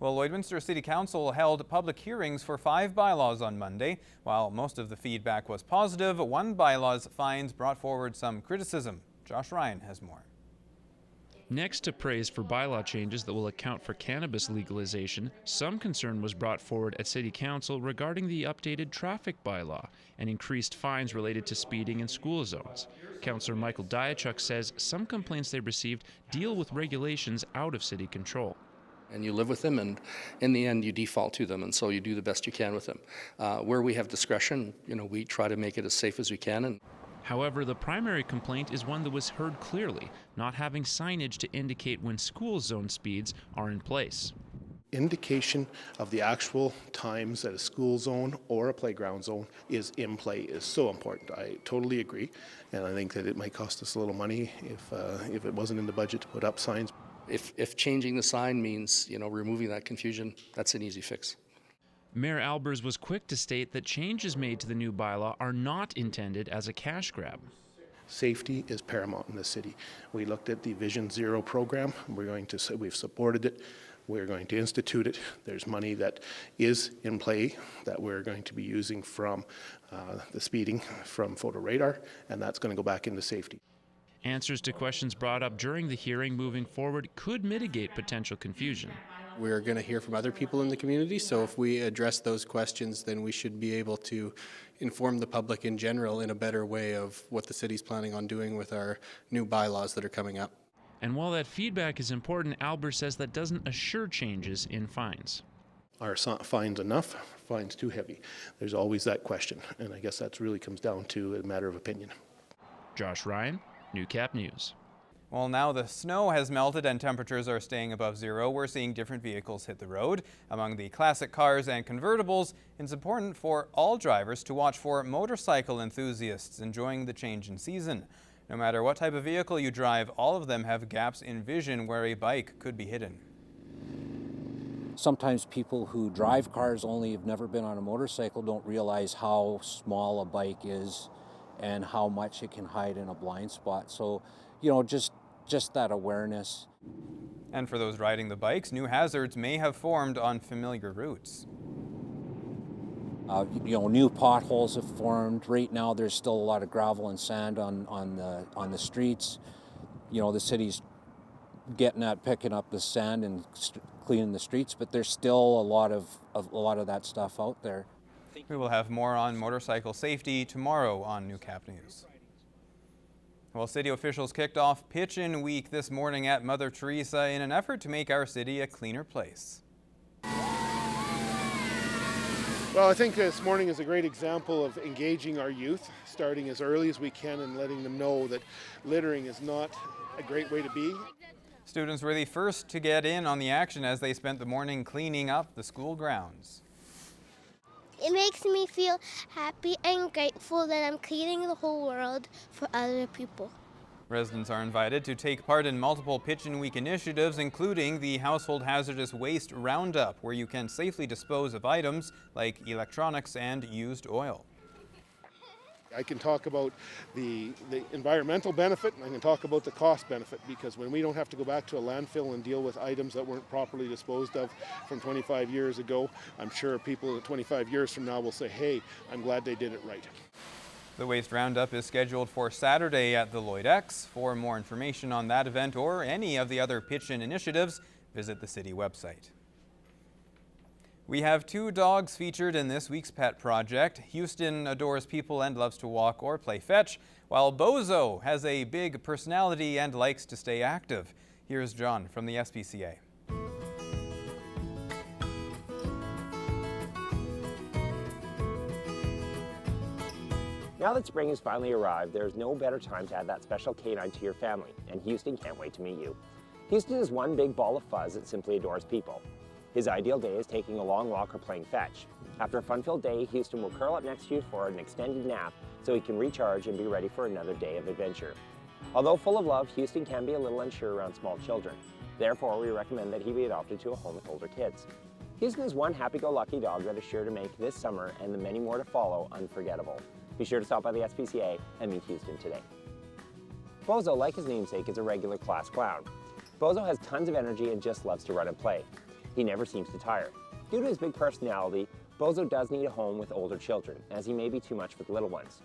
Well, Lloydminster City Council held public hearings for 5 bylaws on Monday. While most of the feedback was positive, one bylaw's fines brought forward some criticism. Josh Ryan has more. Next to praise for bylaw changes that will account for cannabis legalization, some concern was brought forward at City Council regarding the updated traffic bylaw and increased fines related to speeding in school zones. Councillor Michael Diachuk says some complaints they received deal with regulations out of city control. And you live with them, and in the end you default to them, and so you do the best you can with them. Where we have discretion, we try to make it as safe as we can. However, the primary complaint is one that was heard clearly, not having signage to indicate when school zone speeds are in place. Indication of the actual times that a school zone or a playground zone is in play is so important. I totally agree, and I think that it might cost us a little money if it wasn't in the budget to put up signs. If changing the sign means, removing that confusion, that's an easy fix. Mayor Albers was quick to state that changes made to the new bylaw are not intended as a cash grab. Safety is paramount in the city. We looked at the Vision Zero program. We've supported it. We're going to institute it. There's money that is in play that we're going to be using from the speeding from photo radar, and that's going to go back into safety. Answers to questions brought up during the hearing moving forward could mitigate potential confusion. We're going to hear from other people in the community, so if we address those questions, then we should be able to inform the public in general in a better way of what the city's planning on doing with our new bylaws that are coming up. And while that feedback is important, Albers says that doesn't assure changes in fines. Are fines enough? Fines too heavy? There's always that question, and I guess that really comes down to a matter of opinion. Josh Ryan, Newcap News. Well, now the snow has melted and temperatures are staying above zero. We're seeing different vehicles hit the road. Among the classic cars and convertibles, it's important for all drivers to watch for motorcycle enthusiasts enjoying the change in season. No matter what type of vehicle you drive, all of them have gaps in vision where a bike could be hidden. Sometimes people who drive cars only have never been on a motorcycle don't realize how small a bike is and how much it can hide in a blind spot. So, just that awareness. And for those riding the bikes, new hazards may have formed on familiar routes. New potholes have formed. Right now there's still a lot of gravel and sand on the streets. The city's getting at picking up the sand and cleaning the streets, but there's still a lot of that stuff out there. We will have more on motorcycle safety tomorrow on Newcap News. Well, city officials kicked off Pitch-In Week this morning at Mother Teresa in an effort to make our city a cleaner place. Well, I think this morning is a great example of engaging our youth, starting as early as we can and letting them know that littering is not a great way to be. Students were the first to get in on the action as they spent the morning cleaning up the school grounds. It makes me feel happy and grateful that I'm cleaning the whole world for other people. Residents are invited to take part in multiple Pitch-In Week initiatives, including the Household Hazardous Waste Roundup, where you can safely dispose of items like electronics and used oil. I can talk about the environmental benefit, and I can talk about the cost benefit, because when we don't have to go back to a landfill and deal with items that weren't properly disposed of from 25 years ago, I'm sure people 25 years from now will say, hey, I'm glad they did it right. The Waste Roundup is scheduled for Saturday at the Lloyd X. For more information on that event or any of the other Pitch-In initiatives, visit the city website. We have 2 dogs featured in this week's pet project. Houston adores people and loves to walk or play fetch, while Bozo has a big personality and likes to stay active. Here's John from the SPCA. Now that spring has finally arrived, there is no better time to add that special canine to your family, and Houston can't wait to meet you. Houston is one big ball of fuzz that simply adores people. His ideal day is taking a long walk or playing fetch. After a fun-filled day, Houston will curl up next to you for an extended nap so he can recharge and be ready for another day of adventure. Although full of love, Houston can be a little unsure around small children. Therefore, we recommend that he be adopted to a home with older kids. Houston is one happy-go-lucky dog that is sure to make this summer and the many more to follow unforgettable. Be sure to stop by the SPCA and meet Houston today. Bozo, like his namesake, is a regular class clown. Bozo has tons of energy and just loves to run and play. He never seems to tire. Due to his big personality, Bozo does need a home with older children, as he may be too much for the little ones.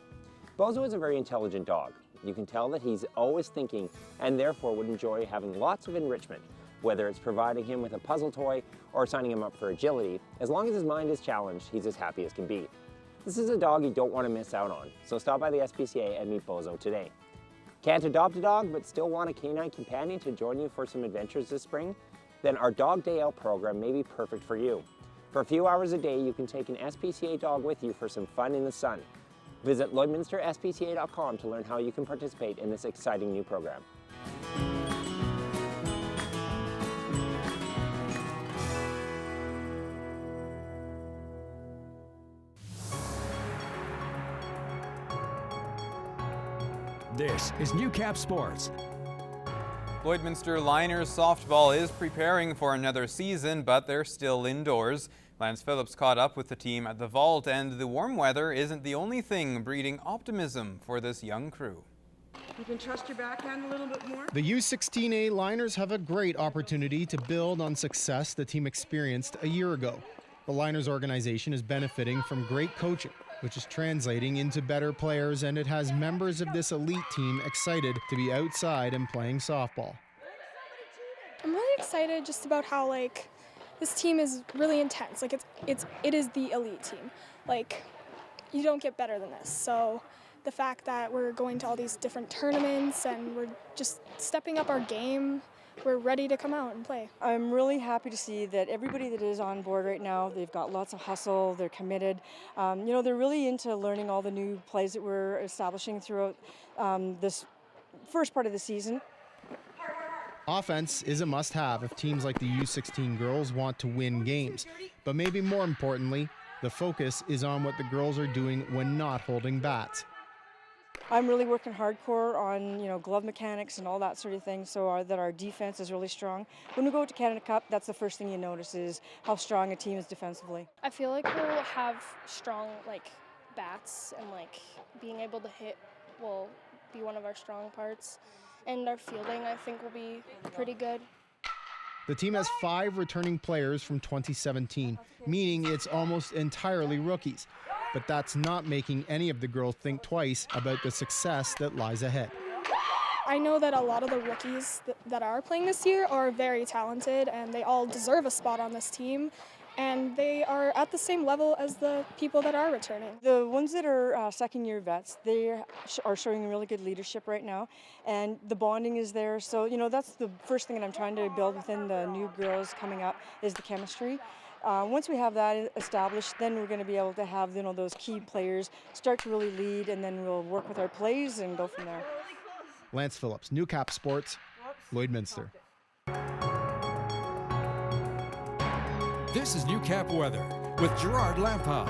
Bozo is a very intelligent dog. You can tell that he's always thinking and therefore would enjoy having lots of enrichment, whether it's providing him with a puzzle toy or signing him up for agility. As long as his mind is challenged, he's as happy as can be. This is a dog you don't want to miss out on, so stop by the SPCA and meet Bozo today. Can't adopt a dog but still want a canine companion to join you for some adventures this spring? Then our Dog Day Out program may be perfect for you. For a few hours a day, you can take an SPCA dog with you for some fun in the sun. Visit LloydminsterSPCA.com to learn how you can participate in this exciting new program. This is Newcap Sports. Lloydminster Liners softball is preparing for another season, but they're still indoors. Lance Phillips caught up with the team at the vault, and the warm weather isn't the only thing breeding optimism for this young crew. You can trust your backhand a little bit more. The U16A Liners have a great opportunity to build on success the team experienced a year ago. The Liners organization is benefiting from great coaching, which is translating into better players, and it has members of this elite team excited to be outside and playing softball. I'm really excited just about how this team is really intense. It is the elite team. You don't get better than this. So the fact that we're going to all these different tournaments and we're just stepping up our game, we're ready to come out and play. I'm really happy to see that everybody that is on board right now, they've got lots of hustle, they're committed. They're really into learning all the new plays that we're establishing throughout this first part of the season. Offense is a must-have if teams like the U16 girls want to win games. But maybe more importantly, the focus is on what the girls are doing when not holding bats. I'm really working hardcore on, glove mechanics and all that sort of thing, so that our defense is really strong. When we go to Canada Cup, that's the first thing you notice is how strong a team is defensively. I feel like we'll have strong bats, and being able to hit will be one of our strong parts. And our fielding, I think, will be pretty good. The team has 5 returning players from 2017, meaning it's almost entirely rookies. But that's not making any of the girls think twice about the success that lies ahead. I know that a lot of the rookies that are playing this year are very talented, and they all deserve a spot on this team. And they are at the same level as the people that are returning. The ones that are second-year vets, they are showing really good leadership right now, and the bonding is there. So, that's the first thing that I'm trying to build within the new girls coming up is the chemistry. Once we have that established, then we're going to be able to have those key players start to really lead, and then we'll work with our plays and go from there. Lance Phillips, Newcap Sports, Lloydminster. This is Newcap Weather with Gerard Lampau.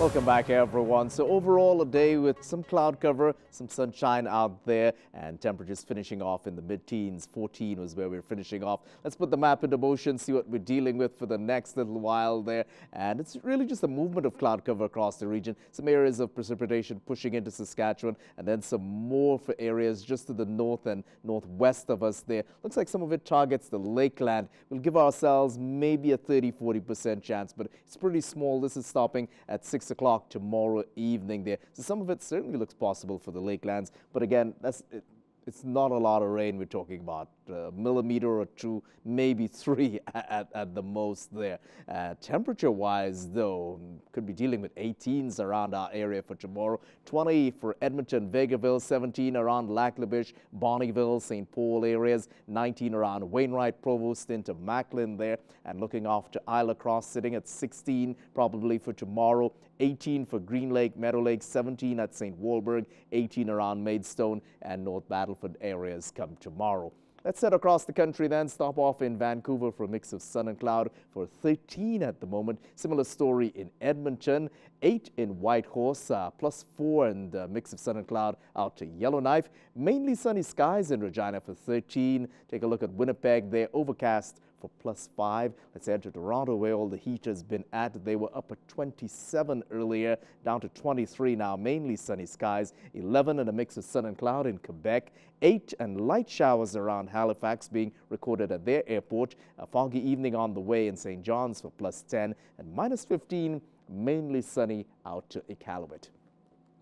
Welcome back, everyone. So overall, a day with some cloud cover, some sunshine out there, and temperatures finishing off in the mid-teens. 14 was where we're finishing off. Let's put the map into motion, see what we're dealing with for the next little while there. And it's really just a movement of cloud cover across the region. Some areas of precipitation pushing into Saskatchewan, and then some more for areas just to the north and northwest of us there. Looks like some of it targets the Lakeland. We'll give ourselves maybe a 30-40% chance, but it's pretty small. This is stopping at 6 o'clock tomorrow evening there. So some of it certainly looks possible for the Lakelands, but again, it's not a lot of rain. We're talking about a millimeter or 2, maybe 3 at the most there. Temperature-wise, though, could be dealing with 18s around our area for tomorrow. 20 for Edmonton, Vegreville, 17 around Lac-La-Biche, Bonnyville, St. Paul areas, 19 around Wainwright, Provost into Macklin there, and looking off to Isle Cross, sitting at 16 probably for tomorrow. 18 for Green Lake, Meadow Lake, 17 at St. Walburg, 18 around Maidstone, and North Battleford areas come tomorrow. Let's head across the country then, stop off in Vancouver for a mix of sun and cloud for 13 at the moment. Similar story in Edmonton, 8 in Whitehorse, +4 and a mix of sun and cloud out to Yellowknife. Mainly sunny skies in Regina for 13. Take a look at Winnipeg there, overcast for +5. Let's head to Toronto, where all the heat has been at. They were up at 27 earlier, down to 23 now. Mainly sunny skies. 11 and a mix of sun and cloud in Quebec. 8 and light showers around Halifax being recorded at their airport. A foggy evening on the way in St. John's for +10 and -15. Mainly sunny out to Iqaluit.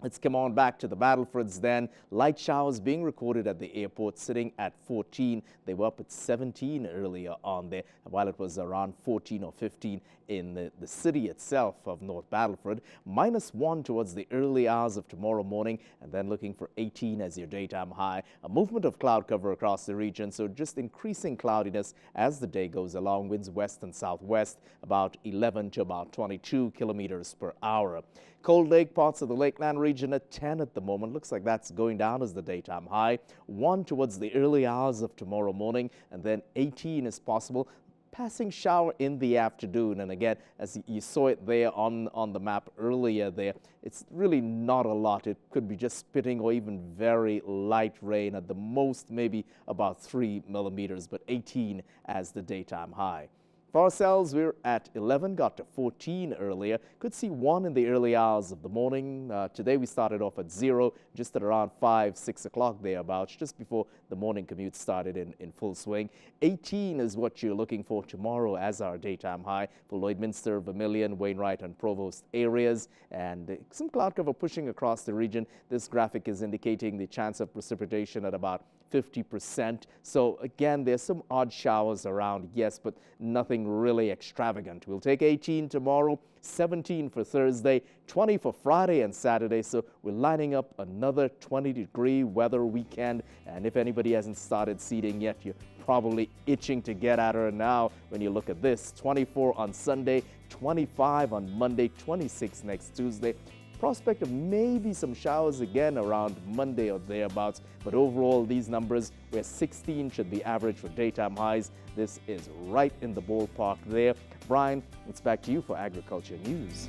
Let's come on back to the Battlefoods then. Light showers being recorded at the airport, sitting at 14. They were up at 17 earlier on there, while it was around 14 or 15 in the city itself of North Battleford. -1 towards the early hours of tomorrow morning, and then looking for 18 as your daytime high. A movement of cloud cover across the region, so just increasing cloudiness as the day goes along. Winds west and southwest, about 11 to about 22 kilometers per hour. Cold Lake, parts of the Lakeland region at 10 at the moment. Looks like that's going down as the daytime high. 1 towards the early hours of tomorrow morning, and then 18 is possible. Passing shower in the afternoon, and again, as you saw it there on the map earlier there, it's really not a lot. It could be just spitting or even very light rain, at the most maybe about 3 millimeters, but 18 as the daytime high. For ourselves, we're at 11, got to 14 earlier. Could see 1 in the early hours of the morning. Today we started off at 0, just at around 5, 6 o'clock thereabouts, just before the morning commute started in full swing. 18 is what you're looking for tomorrow as our daytime high for Lloydminster, Vermilion, Wainwright and Provost areas. And some cloud cover pushing across the region. This graphic is indicating the chance of precipitation at about 50%. So again, there's some odd showers around, yes, but nothing really extravagant. We'll take 18 tomorrow, 17 for Thursday, 20 for Friday and Saturday. So we're lining up another 20-degree weather weekend. And if anybody hasn't started seeding yet, you're probably itching to get at her now when you look at this. 24 on Sunday, 25 on Monday, 26 next Tuesday. Prospect of maybe some showers again around Monday or thereabouts, but overall these numbers where 16 should be average for daytime highs. This is right in the ballpark there. Brian, it's back to you for Agriculture News.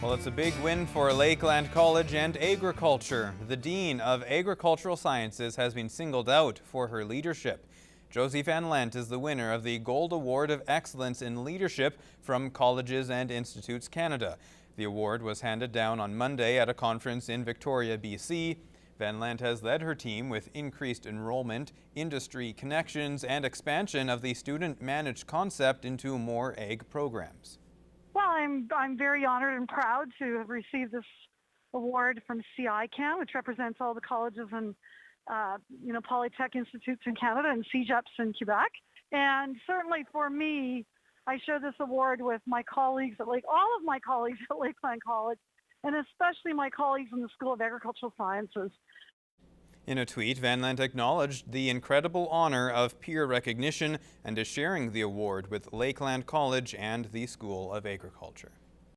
Well, it's a big win for Lakeland College and agriculture. The Dean of Agricultural Sciences has been singled out for her leadership. Josie Van Lent is the winner of the Gold Award of Excellence in Leadership from Colleges and Institutes Canada. The award was handed down on Monday at a conference in Victoria, BC. Van Lent has led her team with increased enrollment, industry connections, and expansion of the student-managed concept into more ag programs. Well, I'm very honored and proud to have received this award from CITL, which represents all the colleges and Polytech Institutes in Canada and CEGEPs in Quebec. And certainly for me, I share this award with my colleagues at all of my colleagues at Lakeland College, and especially my colleagues in the School of Agricultural Sciences. In a tweet, Van Lent acknowledged the incredible honor of peer recognition and is sharing the award with Lakeland College and the School of Agriculture.